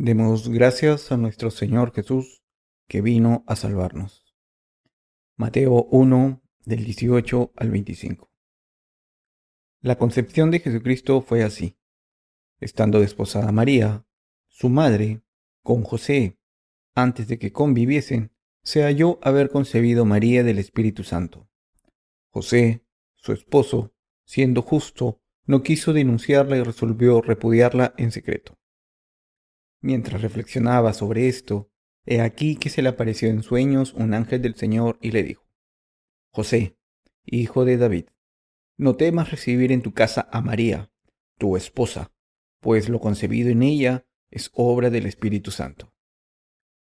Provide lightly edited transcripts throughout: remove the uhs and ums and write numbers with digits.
Demos gracias a nuestro Señor Jesús, que vino a salvarnos. Mateo 1, del 18 al 25. La concepción de Jesucristo fue así. Estando desposada María, su madre, con José, antes de que conviviesen, se halló haber concebido María del Espíritu Santo. José, su esposo, siendo justo, no quiso denunciarla y resolvió repudiarla en secreto. Mientras reflexionaba sobre esto, he aquí que se le apareció en sueños un ángel del Señor y le dijo: José, hijo de David, no temas recibir en tu casa a María, tu esposa, pues lo concebido en ella es obra del Espíritu Santo.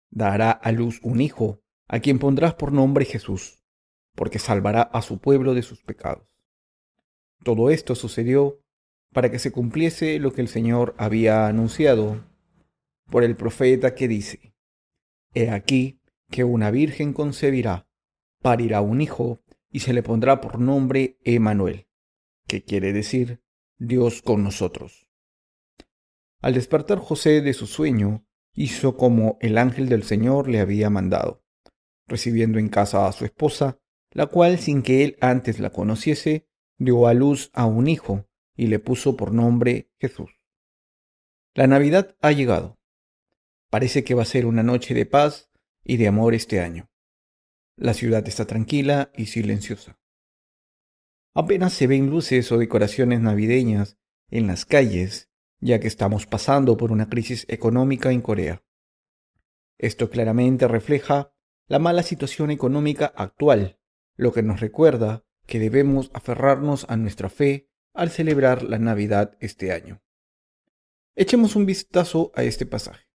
Dará a luz un hijo, a quien pondrás por nombre Jesús, porque salvará a su pueblo de sus pecados. Todo esto sucedió para que se cumpliese lo que el Señor había anunciado por el profeta que dice: He aquí que una virgen concebirá, parirá un hijo, y se le pondrá por nombre Emmanuel, que quiere decir Dios con nosotros. Al despertar José de su sueño, hizo como el ángel del Señor le había mandado, recibiendo en casa a su esposa, la cual, sin que él antes la conociese, dio a luz a un hijo y le puso por nombre Jesús. La Navidad ha llegado. Parece que va a ser una noche de paz y de amor este año. La ciudad está tranquila y silenciosa. Apenas se ven luces o decoraciones navideñas en las calles, ya que estamos pasando por una crisis económica en Corea. Esto claramente refleja la mala situación económica actual, lo que nos recuerda que debemos aferrarnos a nuestra fe al celebrar la Navidad este año. Echemos un vistazo a este pasaje.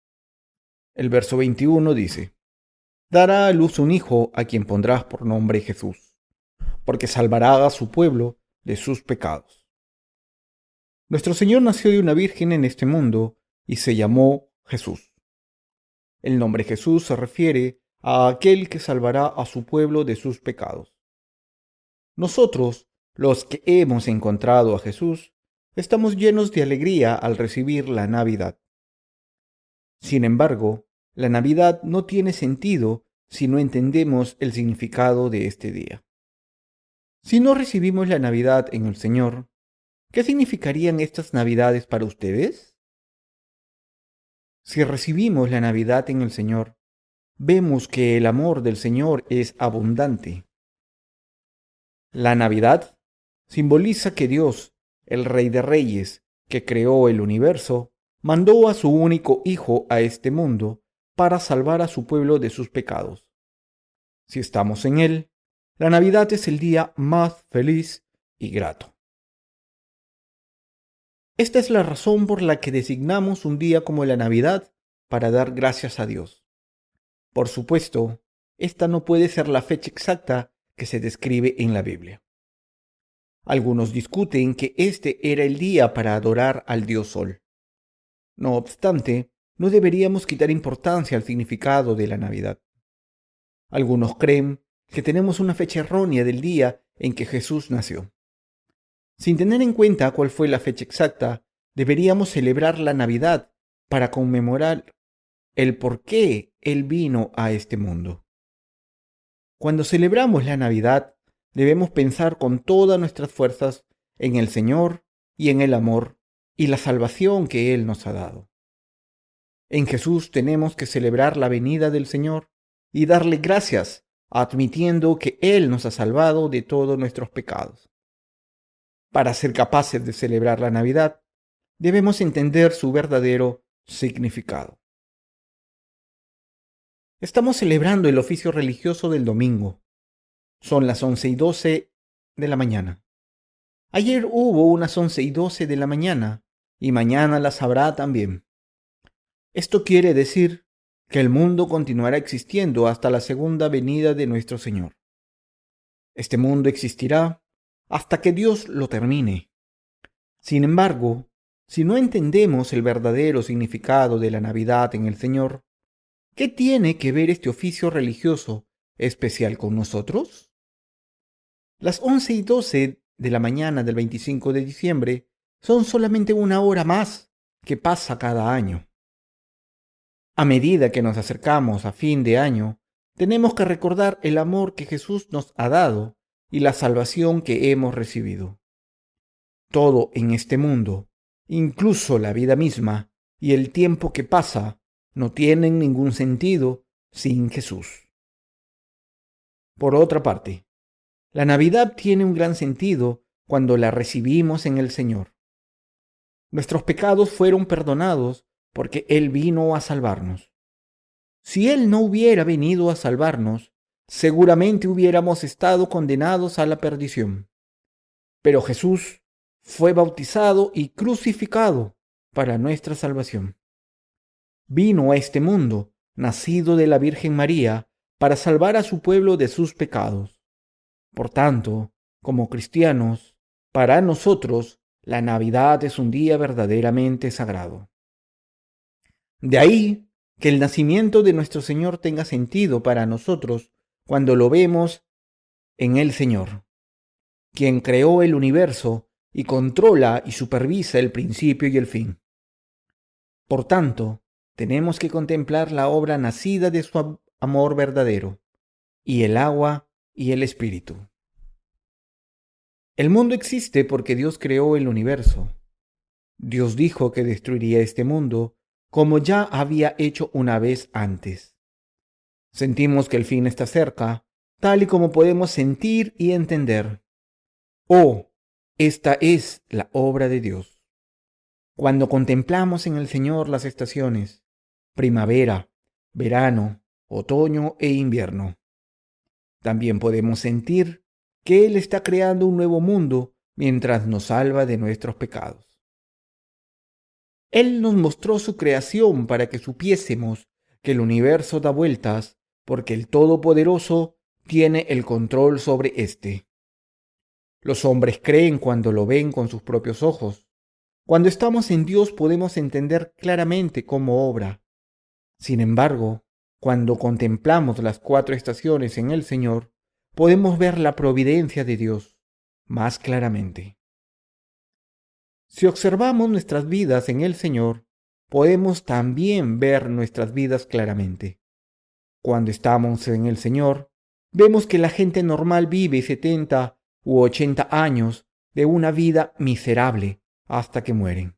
El verso 21 dice: Dará a luz un hijo a quien pondrás por nombre Jesús, porque salvará a su pueblo de sus pecados. Nuestro Señor nació de una virgen en este mundo y se llamó Jesús. El nombre Jesús se refiere a aquel que salvará a su pueblo de sus pecados. Nosotros, los que hemos encontrado a Jesús, estamos llenos de alegría al recibir la Navidad. Sin embargo, la Navidad no tiene sentido si no entendemos el significado de este día. Si no recibimos la Navidad en el Señor, ¿qué significarían estas Navidades para ustedes? Si recibimos la Navidad en el Señor, vemos que el amor del Señor es abundante. La Navidad simboliza que Dios, el Rey de Reyes, que creó el universo, mandó a su único Hijo a este mundo para salvar a su pueblo de sus pecados. Si estamos en Él, la Navidad es el día más feliz y grato. Esta es la razón por la que designamos un día como la Navidad para dar gracias a Dios. Por supuesto, esta no puede ser la fecha exacta que se describe en la Biblia. Algunos discuten que este era el día para adorar al Dios Sol. No obstante, no deberíamos quitar importancia al significado de la Navidad. Algunos creen que tenemos una fecha errónea del día en que Jesús nació. Sin tener en cuenta cuál fue la fecha exacta, deberíamos celebrar la Navidad para conmemorar el por qué Él vino a este mundo. Cuando celebramos la Navidad, debemos pensar con todas nuestras fuerzas en el Señor y en el amor y la salvación que Él nos ha dado. En Jesús tenemos que celebrar la venida del Señor y darle gracias, admitiendo que Él nos ha salvado de todos nuestros pecados. Para ser capaces de celebrar la Navidad, debemos entender su verdadero significado. Estamos celebrando el oficio religioso del domingo. Son las 11:12 de la mañana. Ayer hubo unas 11:12 de la mañana y mañana las habrá también. Esto quiere decir que el mundo continuará existiendo hasta la segunda venida de nuestro Señor. Este mundo existirá hasta que Dios lo termine. Sin embargo, si no entendemos el verdadero significado de la Navidad en el Señor, ¿qué tiene que ver este oficio religioso especial con nosotros? Las 11:12 de la mañana del 25 de diciembre son solamente una hora más que pasa cada año. A medida que nos acercamos a fin de año, tenemos que recordar el amor que Jesús nos ha dado y la salvación que hemos recibido. Todo en este mundo, incluso la vida misma y el tiempo que pasa, no tienen ningún sentido sin Jesús. Por otra parte, la Navidad tiene un gran sentido cuando la recibimos en el Señor. Nuestros pecados fueron perdonados porque Él vino a salvarnos. Si Él no hubiera venido a salvarnos, seguramente hubiéramos estado condenados a la perdición. Pero Jesús fue bautizado y crucificado para nuestra salvación. Vino a este mundo, nacido de la Virgen María, para salvar a su pueblo de sus pecados. Por tanto, como cristianos, para nosotros, la Navidad es un día verdaderamente sagrado. De ahí que el nacimiento de nuestro Señor tenga sentido para nosotros cuando lo vemos en el Señor, quien creó el universo y controla y supervisa el principio y el fin. Por tanto, tenemos que contemplar la obra nacida de su amor verdadero, y el agua y el espíritu. El mundo existe porque Dios creó el universo. Dios dijo que destruiría este mundo como ya había hecho una vez antes. Sentimos que el fin está cerca, tal y como podemos sentir y entender. Oh, esta es la obra de Dios. Cuando contemplamos en el Señor las estaciones, primavera, verano, otoño e invierno, también podemos sentir que Él está creando un nuevo mundo mientras nos salva de nuestros pecados. Él nos mostró su creación para que supiésemos que el universo da vueltas porque el Todopoderoso tiene el control sobre éste. Los hombres creen cuando lo ven con sus propios ojos. Cuando estamos en Dios podemos entender claramente cómo obra. Sin embargo, cuando contemplamos las 4 estaciones en el Señor, podemos ver la providencia de Dios más claramente. Si observamos nuestras vidas en el Señor, podemos también ver nuestras vidas claramente. Cuando estamos en el Señor, vemos que la gente normal vive 70 u 80 años de una vida miserable hasta que mueren.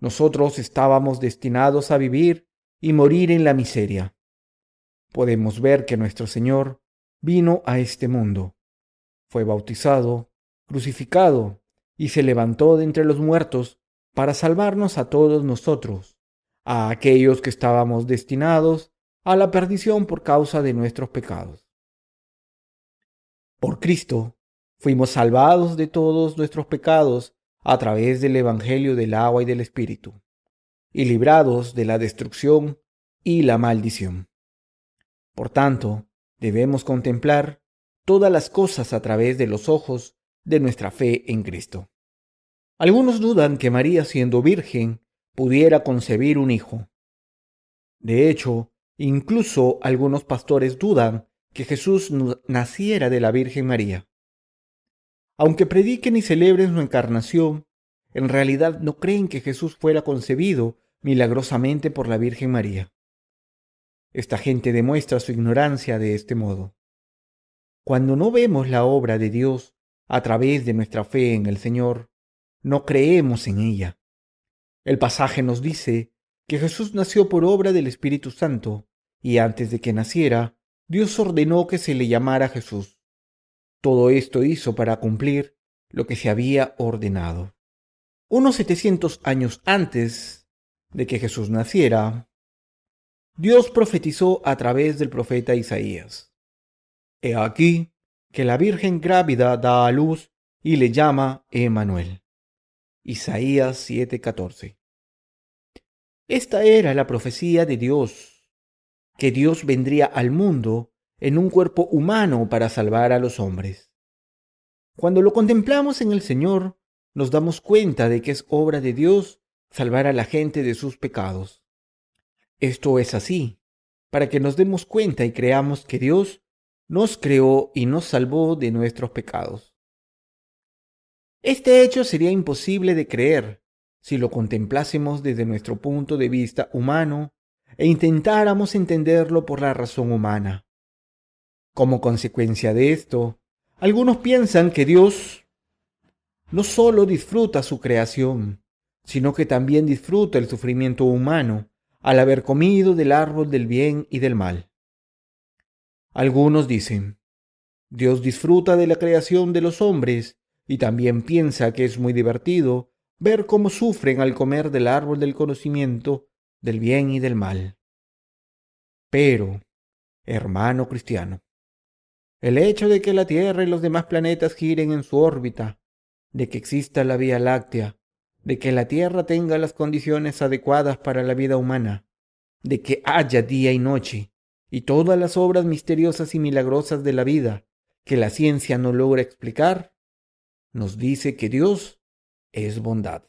Nosotros estábamos destinados a vivir y morir en la miseria. Podemos ver que nuestro Señor vino a este mundo, fue bautizado, crucificado y se levantó de entre los muertos para salvarnos a todos nosotros, a aquellos que estábamos destinados a la perdición por causa de nuestros pecados. Por Cristo fuimos salvados de todos nuestros pecados a través del Evangelio del agua y del Espíritu, y librados de la destrucción y la maldición. Por tanto, debemos contemplar todas las cosas a través de los ojos de nuestra fe en Cristo. Algunos dudan que María, siendo virgen, pudiera concebir un hijo. De hecho, incluso algunos pastores dudan que Jesús naciera de la Virgen María. Aunque prediquen y celebren su encarnación, en realidad no creen que Jesús fuera concebido milagrosamente por la Virgen María. Esta gente demuestra su ignorancia de este modo. Cuando no vemos la obra de Dios a través de nuestra fe en el Señor, no creemos en ella. El pasaje nos dice que Jesús nació por obra del Espíritu Santo, y antes de que naciera, Dios ordenó que se le llamara Jesús. Todo esto hizo para cumplir lo que se había ordenado. Unos 700 años antes de que Jesús naciera, Dios profetizó a través del profeta Isaías. He aquí que la Virgen grávida da a luz y le llama Emmanuel. Isaías 7:14. Esta era la profecía de Dios, que Dios vendría al mundo en un cuerpo humano para salvar a los hombres. Cuando lo contemplamos en el Señor, nos damos cuenta de que es obra de Dios salvar a la gente de sus pecados. Esto es así, para que nos demos cuenta y creamos que Dios nos creó y nos salvó de nuestros pecados. Este hecho sería imposible de creer si lo contemplásemos desde nuestro punto de vista humano e intentáramos entenderlo por la razón humana. Como consecuencia de esto, algunos piensan que Dios no solo disfruta su creación, sino que también disfruta el sufrimiento humano al haber comido del árbol del bien y del mal. Algunos dicen, Dios disfruta de la creación de los hombres y también piensa que es muy divertido ver cómo sufren al comer del árbol del conocimiento del bien y del mal. Pero, hermano cristiano, el hecho de que la Tierra y los demás planetas giren en su órbita, de que exista la Vía Láctea, de que la Tierra tenga las condiciones adecuadas para la vida humana, de que haya día y noche, y todas las obras misteriosas y milagrosas de la vida que la ciencia no logra explicar, nos dice que Dios es bondad.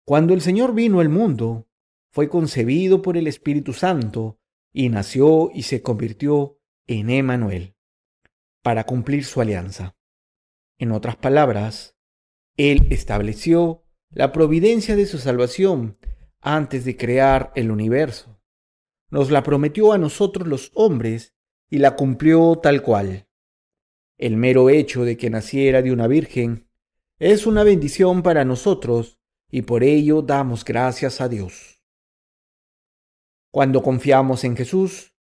Cuando el Señor vino al mundo, fue concebido por el Espíritu Santo y nació y se convirtió en Emmanuel para cumplir su alianza. En otras palabras, Él estableció la providencia de su salvación antes de crear el universo. Nos la prometió a nosotros los hombres y la cumplió tal cual. El mero hecho de que naciera de una virgen es una bendición para nosotros y por ello damos gracias a Dios. Cuando confiamos en Jesús,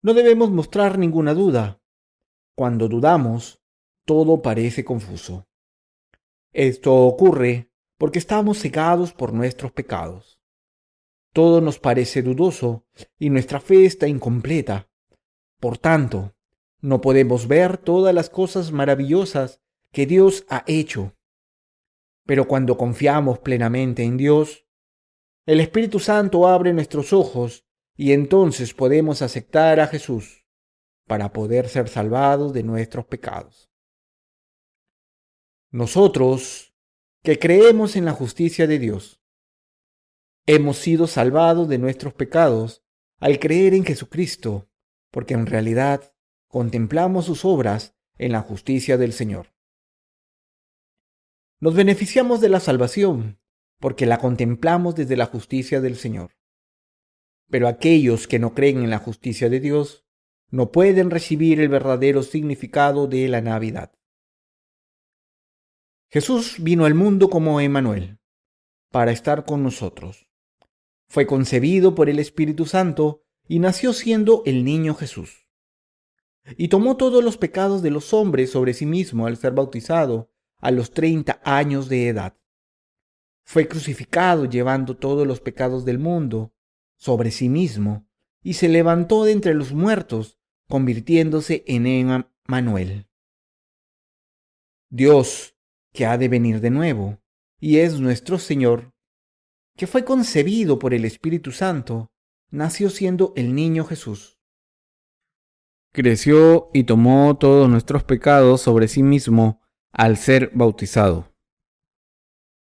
no debemos mostrar ninguna duda. Cuando dudamos, todo parece confuso. Esto ocurre porque estamos cegados por nuestros pecados. Todo nos parece dudoso y nuestra fe está incompleta. Por tanto, no podemos ver todas las cosas maravillosas que Dios ha hecho. Pero cuando confiamos plenamente en Dios, el Espíritu Santo abre nuestros ojos y entonces podemos aceptar a Jesús para poder ser salvados de nuestros pecados. Nosotros, que creemos en la justicia de Dios, hemos sido salvados de nuestros pecados al creer en Jesucristo, porque en realidad contemplamos sus obras en la justicia del Señor. Nos beneficiamos de la salvación porque la contemplamos desde la justicia del Señor. Pero aquellos que no creen en la justicia de Dios no pueden recibir el verdadero significado de la Navidad. Jesús vino al mundo como Emmanuel, para estar con nosotros. Fue concebido por el Espíritu Santo y nació siendo el niño Jesús. Y tomó todos los pecados de los hombres sobre sí mismo al ser bautizado a los 30 años de edad. Fue crucificado llevando todos los pecados del mundo sobre sí mismo y se levantó de entre los muertos, convirtiéndose en Emmanuel. Dios, que ha de venir de nuevo, y es nuestro Señor, que fue concebido por el Espíritu Santo, nació siendo el niño Jesús. Creció y tomó todos nuestros pecados sobre sí mismo al ser bautizado.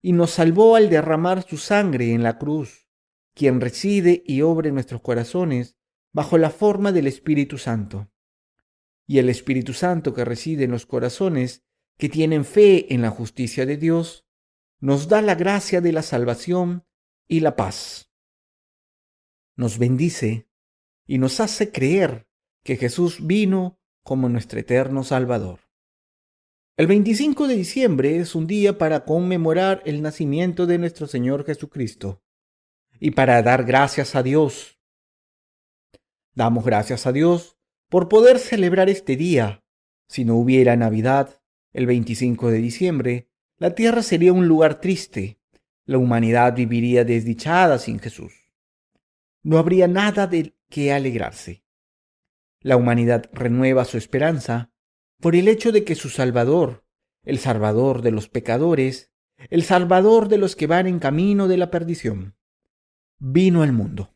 Y nos salvó al derramar su sangre en la cruz, quien reside y obra en nuestros corazones bajo la forma del Espíritu Santo. Y el Espíritu Santo que reside en los corazones que tienen fe en la justicia de Dios, nos da la gracia de la salvación y la paz. Nos bendice y nos hace creer que Jesús vino como nuestro eterno Salvador. El 25 de diciembre es un día para conmemorar el nacimiento de nuestro Señor Jesucristo y para dar gracias a Dios. Damos gracias a Dios por poder celebrar este día. Si no hubiera Navidad, el 25 de diciembre, la tierra sería un lugar triste. La humanidad viviría desdichada sin Jesús. No habría nada de qué alegrarse. La humanidad renueva su esperanza por el hecho de que su Salvador, el Salvador de los pecadores, el Salvador de los que van en camino de la perdición, vino al mundo.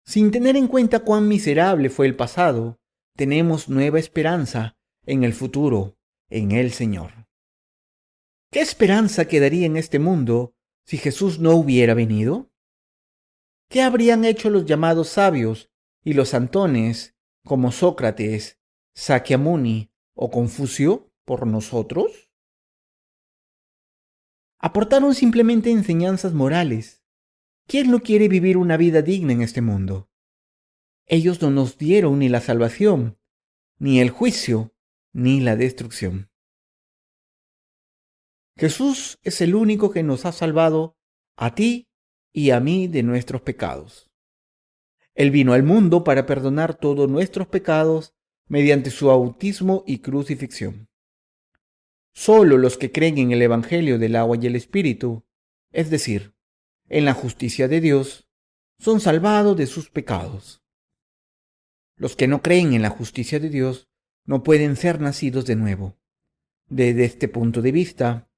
Sin tener en cuenta cuán miserable fue el pasado, tenemos nueva esperanza en el futuro, en el Señor. ¿Qué esperanza quedaría en este mundo si Jesús no hubiera venido? ¿Qué habrían hecho los llamados sabios y los santones como Sócrates, Sakyamuni o Confucio por nosotros? Aportaron simplemente enseñanzas morales, ¿Quién no quiere vivir una vida digna en este mundo? Ellos no nos dieron ni la salvación, ni el juicio, ni la destrucción. Jesús es el único que nos ha salvado a ti y a mí de nuestros pecados. Él vino al mundo para perdonar todos nuestros pecados mediante su bautismo y crucifixión. Solo los que creen en el Evangelio del agua y el Espíritu, es decir, en la justicia de Dios, son salvados de sus pecados. Los que no creen en la justicia de Dios no pueden ser nacidos de nuevo. Desde este punto de vista,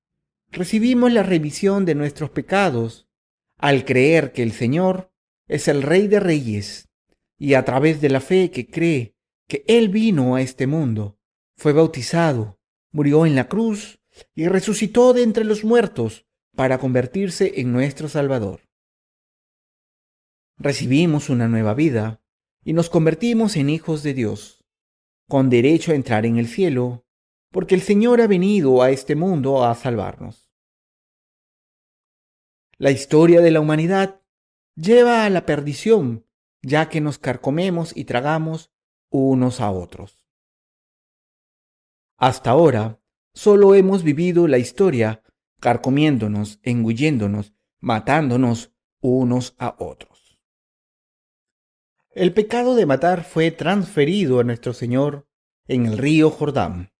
recibimos la remisión de nuestros pecados al creer que el Señor es el Rey de Reyes y a través de la fe que cree que Él vino a este mundo, fue bautizado, murió en la cruz y resucitó de entre los muertos para convertirse en nuestro Salvador. Recibimos una nueva vida y nos convertimos en hijos de Dios, con derecho a entrar en el cielo, porque el Señor ha venido a este mundo a salvarnos. La historia de la humanidad lleva a la perdición, ya que nos carcomemos y tragamos unos a otros. Hasta ahora, solo hemos vivido la historia carcomiéndonos, engulléndonos, matándonos unos a otros. El pecado de matar fue transferido a nuestro Señor en el río Jordán,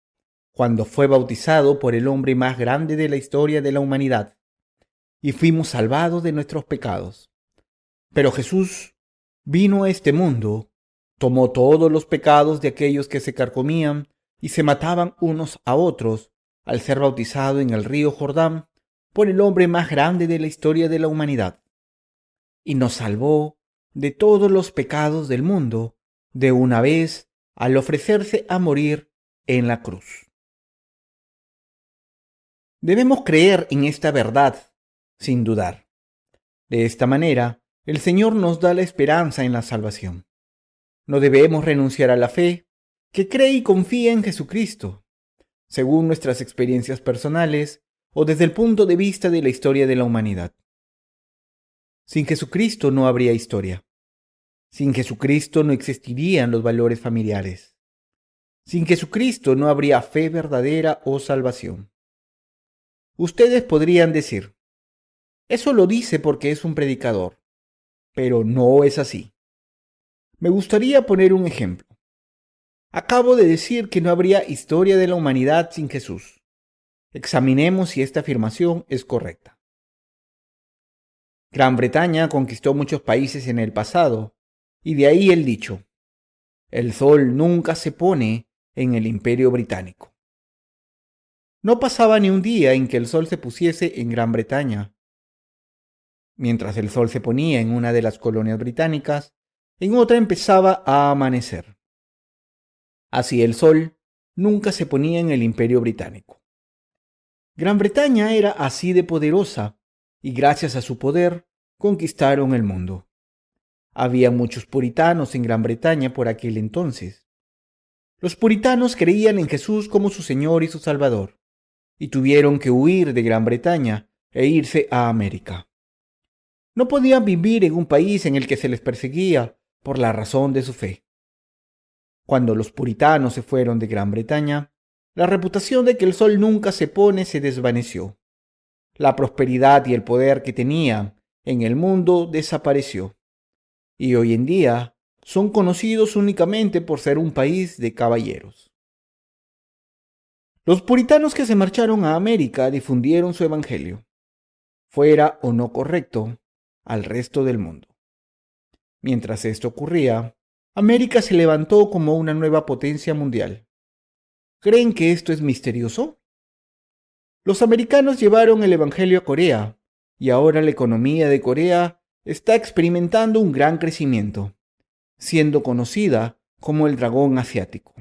cuando fue bautizado por el hombre más grande de la historia de la humanidad, y fuimos salvados de nuestros pecados. Pero Jesús vino a este mundo, tomó todos los pecados de aquellos que se carcomían y se mataban unos a otros al ser bautizado en el río Jordán por el hombre más grande de la historia de la humanidad, y nos salvó de todos los pecados del mundo de una vez al ofrecerse a morir en la cruz. Debemos creer en esta verdad sin dudar. De esta manera, el Señor nos da la esperanza en la salvación. No debemos renunciar a la fe, que cree y confía en Jesucristo, según nuestras experiencias personales o desde el punto de vista de la historia de la humanidad. Sin Jesucristo no habría historia. Sin Jesucristo no existirían los valores familiares. Sin Jesucristo no habría fe verdadera o salvación. Ustedes podrían decir, eso lo dice porque es un predicador, pero no es así. Me gustaría poner un ejemplo. Acabo de decir que no habría historia de la humanidad sin Jesús. Examinemos si esta afirmación es correcta. Gran Bretaña conquistó muchos países en el pasado, y de ahí el dicho, el sol nunca se pone en el Imperio Británico. No pasaba ni un día en que el sol se pusiese en Gran Bretaña. Mientras el sol se ponía en una de las colonias británicas, en otra empezaba a amanecer. Así el sol nunca se ponía en el Imperio Británico. Gran Bretaña era así de poderosa, y gracias a su poder conquistaron el mundo. Había muchos puritanos en Gran Bretaña por aquel entonces. Los puritanos creían en Jesús como su Señor y su Salvador, y tuvieron que huir de Gran Bretaña e irse a América. No podían vivir en un país en el que se les perseguía por la razón de su fe. Cuando los puritanos se fueron de Gran Bretaña, la reputación de que el sol nunca se pone se desvaneció. La prosperidad y el poder que tenían en el mundo desapareció. Y hoy en día son conocidos únicamente por ser un país de caballeros. Los puritanos que se marcharon a América difundieron su evangelio, fuera o no correcto, al resto del mundo. Mientras esto ocurría, América se levantó como una nueva potencia mundial. ¿Creen que esto es misterioso? Los americanos llevaron el evangelio a Corea, y ahora la economía de Corea está experimentando un gran crecimiento, siendo conocida como el dragón asiático.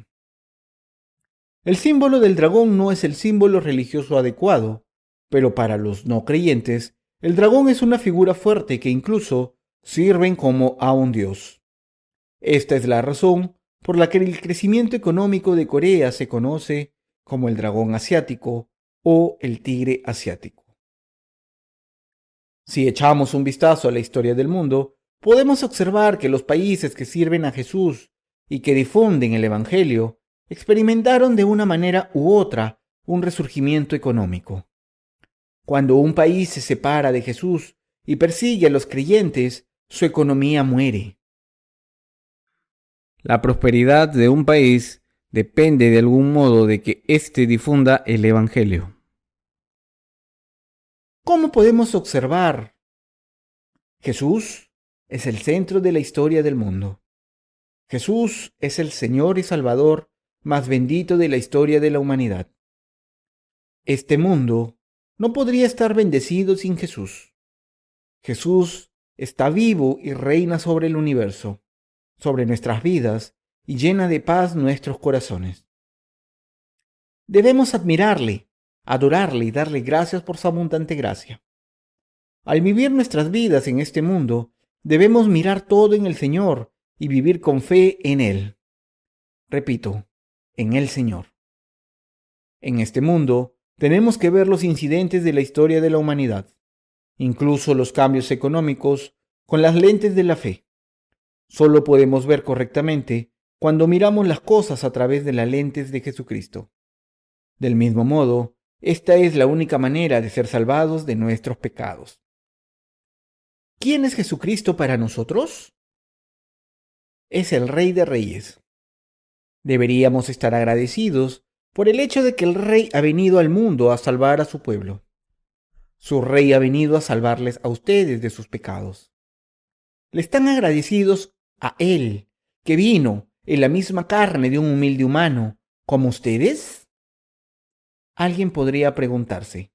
El símbolo del dragón no es el símbolo religioso adecuado, pero para los no creyentes, el dragón es una figura fuerte que incluso sirven como a un dios. Esta es la razón por la que el crecimiento económico de Corea se conoce como el dragón asiático o el tigre asiático. Si echamos un vistazo a la historia del mundo, podemos observar que los países que sirven a Jesús y que difunden el Evangelio experimentaron de una manera u otra un resurgimiento económico. Cuando un país se separa de Jesús y persigue a los creyentes, su economía muere. La prosperidad de un país depende de algún modo de que éste difunda el Evangelio. ¿Cómo podemos observar? Jesús es el centro de la historia del mundo. Jesús es el Señor y Salvador más bendito de la historia de la humanidad. Este mundo no podría estar bendecido sin Jesús. Jesús está vivo y reina sobre el universo, sobre nuestras vidas y llena de paz nuestros corazones. Debemos admirarle, adorarle y darle gracias por su abundante gracia. Al vivir nuestras vidas en este mundo, debemos mirar todo en el Señor y vivir con fe en Él. Repito, en el Señor. En este mundo, tenemos que ver los incidentes de la historia de la humanidad, incluso los cambios económicos, con las lentes de la fe. Solo podemos ver correctamente cuando miramos las cosas a través de las lentes de Jesucristo. Del mismo modo, esta es la única manera de ser salvados de nuestros pecados. ¿Quién es Jesucristo para nosotros? Es el Rey de Reyes. Deberíamos estar agradecidos por el hecho de que el Rey ha venido al mundo a salvar a su pueblo. Su Rey ha venido a salvarles a ustedes de sus pecados. ¿Le están agradecidos a Él, que vino en la misma carne de un humilde humano, como ustedes? Alguien podría preguntarse,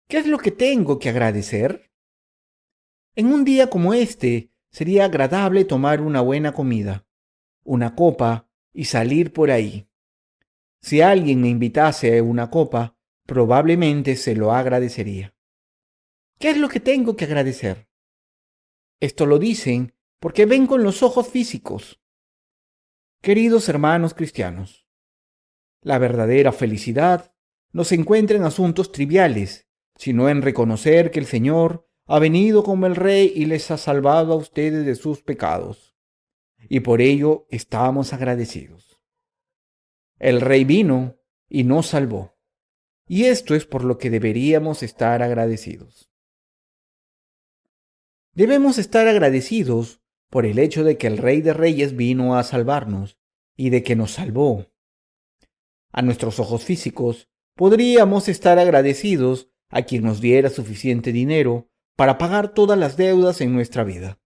¿qué es lo que tengo que agradecer? En un día como este, sería agradable tomar una buena comida, una copa y salir por ahí. Si alguien me invitase a una copa, probablemente se lo agradecería. ¿Qué es lo que tengo que agradecer? Esto lo dicen porque ven con los ojos físicos. Queridos hermanos cristianos, la verdadera felicidad no se encuentra en asuntos triviales, sino en reconocer que el Señor ha venido como el Rey y les ha salvado a ustedes de sus pecados. Y por ello estamos agradecidos. El Rey vino y nos salvó. Y esto es por lo que deberíamos estar agradecidos. Debemos estar agradecidos por el hecho de que el Rey de Reyes vino a salvarnos y de que nos salvó. A nuestros ojos físicos, podríamos estar agradecidos a quien nos diera suficiente dinero para pagar todas las deudas en nuestra vida.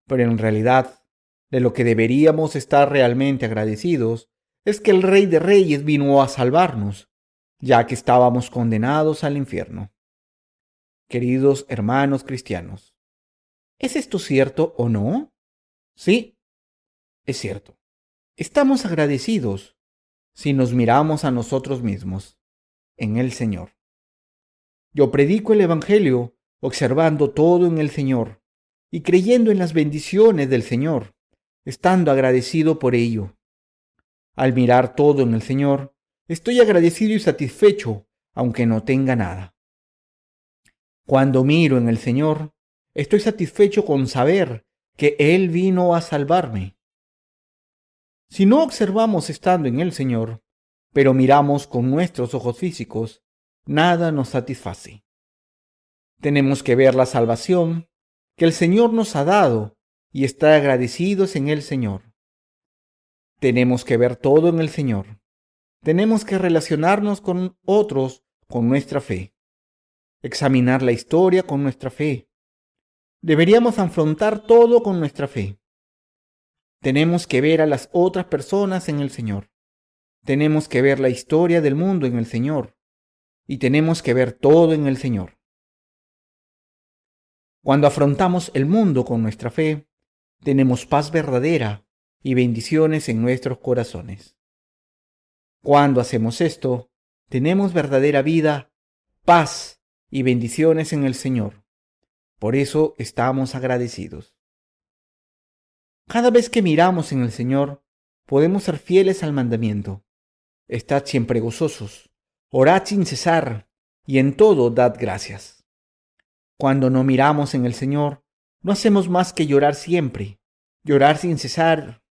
Pero en realidad, de lo que deberíamos estar realmente agradecidos es que el Rey de Reyes vino a salvarnos, ya que estábamos condenados al infierno. Queridos hermanos cristianos, ¿es esto cierto o no? Sí, es cierto. Estamos agradecidos si nos miramos a nosotros mismos, en el Señor. Yo predico el Evangelio observando todo en el Señor y creyendo en las bendiciones del Señor, estando agradecido por ello. Al mirar todo en el Señor, estoy agradecido y satisfecho, aunque no tenga nada. Cuando miro en el Señor, estoy satisfecho con saber que Él vino a salvarme. Si no observamos estando en el Señor, pero miramos con nuestros ojos físicos, nada nos satisface. Tenemos que ver la salvación que el Señor nos ha dado y estar agradecidos en el Señor. Tenemos que ver todo en el Señor. Tenemos que relacionarnos con otros con nuestra fe. Examinar la historia con nuestra fe. Deberíamos afrontar todo con nuestra fe. Tenemos que ver a las otras personas en el Señor. Tenemos que ver la historia del mundo en el Señor. Y tenemos que ver todo en el Señor. Cuando afrontamos el mundo con nuestra fe, tenemos paz verdadera y bendiciones en nuestros corazones. Cuando hacemos esto, tenemos verdadera vida, paz y bendiciones en el Señor. Por eso estamos agradecidos. Cada vez que miramos en el Señor, podemos ser fieles al mandamiento. Estad siempre gozosos, orad sin cesar, y en todo dad gracias. Cuando no miramos en el Señor, no hacemos más que llorar siempre, llorar sin cesar,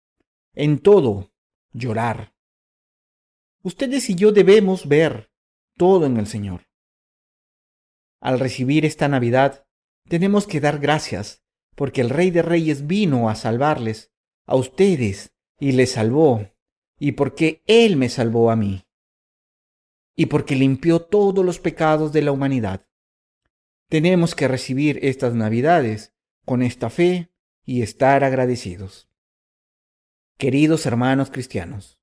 en todo, llorar. Ustedes y yo debemos ver todo en el Señor. Al recibir esta Navidad, tenemos que dar gracias, porque el Rey de Reyes vino a salvarles, a ustedes, y les salvó, y porque Él me salvó a mí, y porque limpió todos los pecados de la humanidad. Tenemos que recibir estas Navidades con esta fe y estar agradecidos. Queridos hermanos cristianos,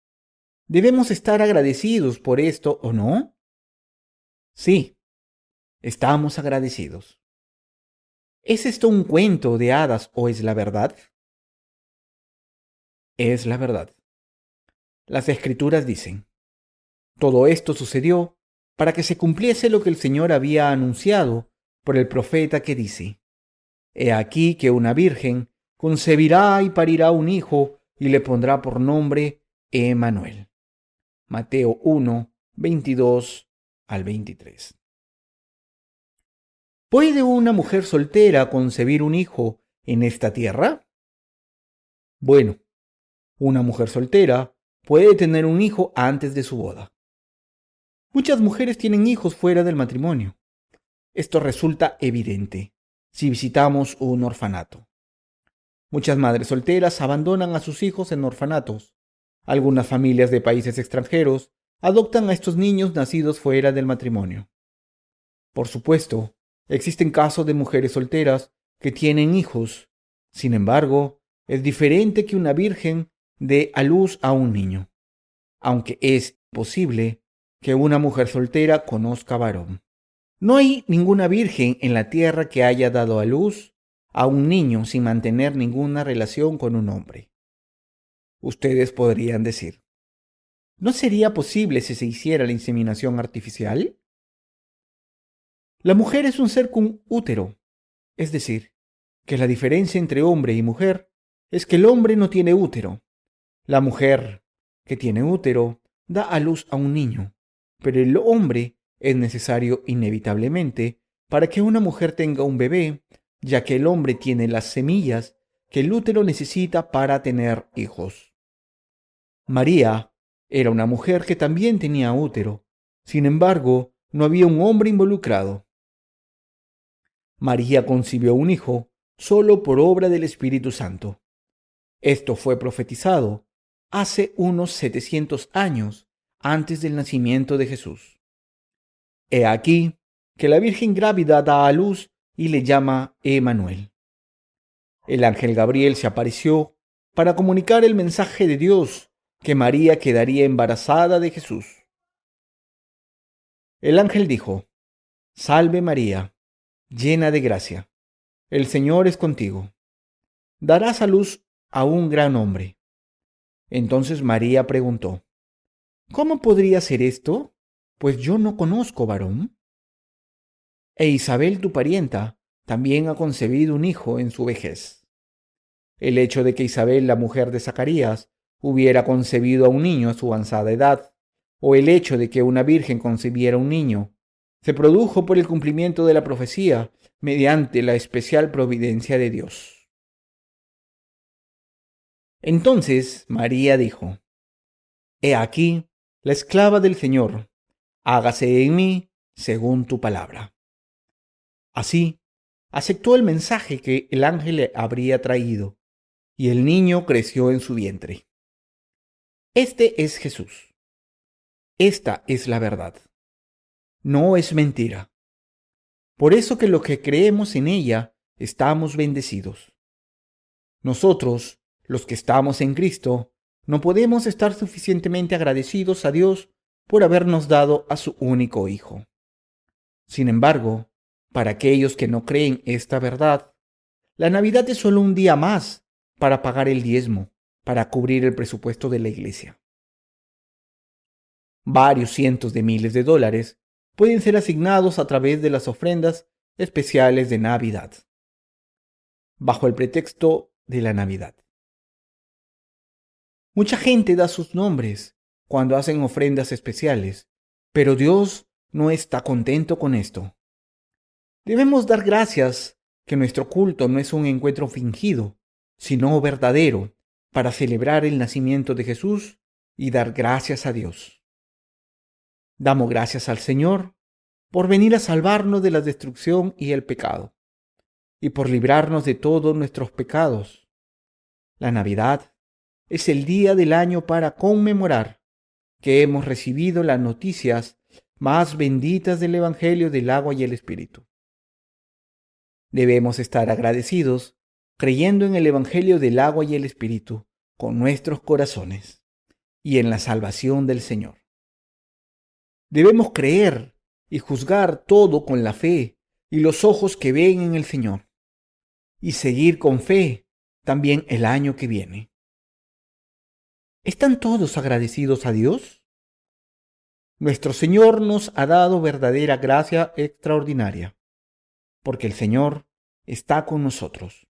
¿debemos estar agradecidos por esto o no? Sí, estamos agradecidos. ¿Es esto un cuento de hadas o es la verdad? Es la verdad. Las Escrituras dicen, todo esto sucedió para que se cumpliese lo que el Señor había anunciado por el profeta que dice, He aquí que una virgen concebirá y parirá un hijo y le pondrá por nombre Emmanuel. Mateo 1, 22 al 23. ¿Puede una mujer soltera concebir un hijo en esta tierra? Bueno, una mujer soltera puede tener un hijo antes de su boda. Muchas mujeres tienen hijos fuera del matrimonio. Esto resulta evidente si visitamos un orfanato. Muchas madres solteras abandonan a sus hijos en orfanatos. Algunas familias de países extranjeros adoptan a estos niños nacidos fuera del matrimonio. Por supuesto, existen casos de mujeres solteras que tienen hijos. Sin embargo, es diferente que una virgen dé a luz a un niño, aunque es posible que una mujer soltera conozca varón. No hay ninguna virgen en la tierra que haya dado a luz a un niño sin mantener ninguna relación con un hombre. Ustedes podrían decir, ¿no sería posible si se hiciera la inseminación artificial? La mujer es un ser con útero, es decir, que la diferencia entre hombre y mujer es que el hombre no tiene útero. La mujer, que tiene útero, da a luz a un niño, pero el hombre es necesario inevitablemente para que una mujer tenga un bebé, ya que el hombre tiene las semillas que el útero necesita para tener hijos. María era una mujer que también tenía útero, sin embargo, no había un hombre involucrado. María concibió un hijo solo por obra del Espíritu Santo. Esto fue profetizado hace unos 700 años antes del nacimiento de Jesús. He aquí que la Virgen grávida da a luz y le llama Emmanuel. El ángel Gabriel se apareció para comunicar el mensaje de Dios que María quedaría embarazada de Jesús. El ángel dijo, Salve María, llena de gracia, el Señor es contigo. Darás a luz a un gran hombre. Entonces María preguntó, ¿cómo podría ser esto? Pues yo no conozco varón. E Isabel, tu parienta, también ha concebido un hijo en su vejez. El hecho de que Isabel, la mujer de Zacarías, hubiera concebido a un niño a su avanzada edad, o el hecho de que una virgen concibiera un niño, se produjo por el cumplimiento de la profecía mediante la especial providencia de Dios. Entonces María dijo, He aquí la esclava del Señor, hágase en mí según tu palabra. Así, aceptó el mensaje que el ángel le habría traído, y el niño creció en su vientre. Este es Jesús. Esta es la verdad. No es mentira. Por eso que los que creemos en ella estamos bendecidos. Nosotros, los que estamos en Cristo, no podemos estar suficientemente agradecidos a Dios por habernos dado a su único Hijo. Sin embargo, para aquellos que no creen esta verdad, la Navidad es solo un día más para pagar el diezmo, para cubrir el presupuesto de la iglesia. Varios cientos de miles de dólares pueden ser asignados a través de las ofrendas especiales de Navidad, bajo el pretexto de la Navidad. Mucha gente da sus nombres cuando hacen ofrendas especiales, pero Dios no está contento con esto. Debemos dar gracias que nuestro culto no es un encuentro fingido, sino verdadero, para celebrar el nacimiento de Jesús y dar gracias a Dios. Damos gracias al Señor por venir a salvarnos de la destrucción y el pecado, y por librarnos de todos nuestros pecados. La Navidad es el día del año para conmemorar que hemos recibido las noticias más benditas del Evangelio del agua y el Espíritu. Debemos estar agradecidos creyendo en el Evangelio del agua y el Espíritu con nuestros corazones y en la salvación del Señor. Debemos creer y juzgar todo con la fe y los ojos que ven en el Señor, y seguir con fe también el año que viene. ¿Están todos agradecidos a Dios? Nuestro Señor nos ha dado verdadera gracia extraordinaria, porque el Señor está con nosotros.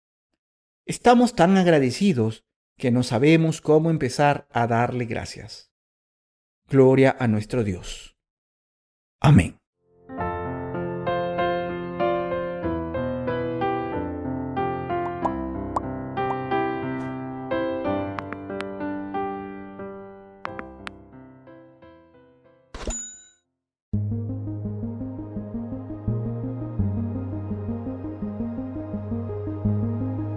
Estamos tan agradecidos que no sabemos cómo empezar a darle gracias. Gloria a nuestro Dios. Amén.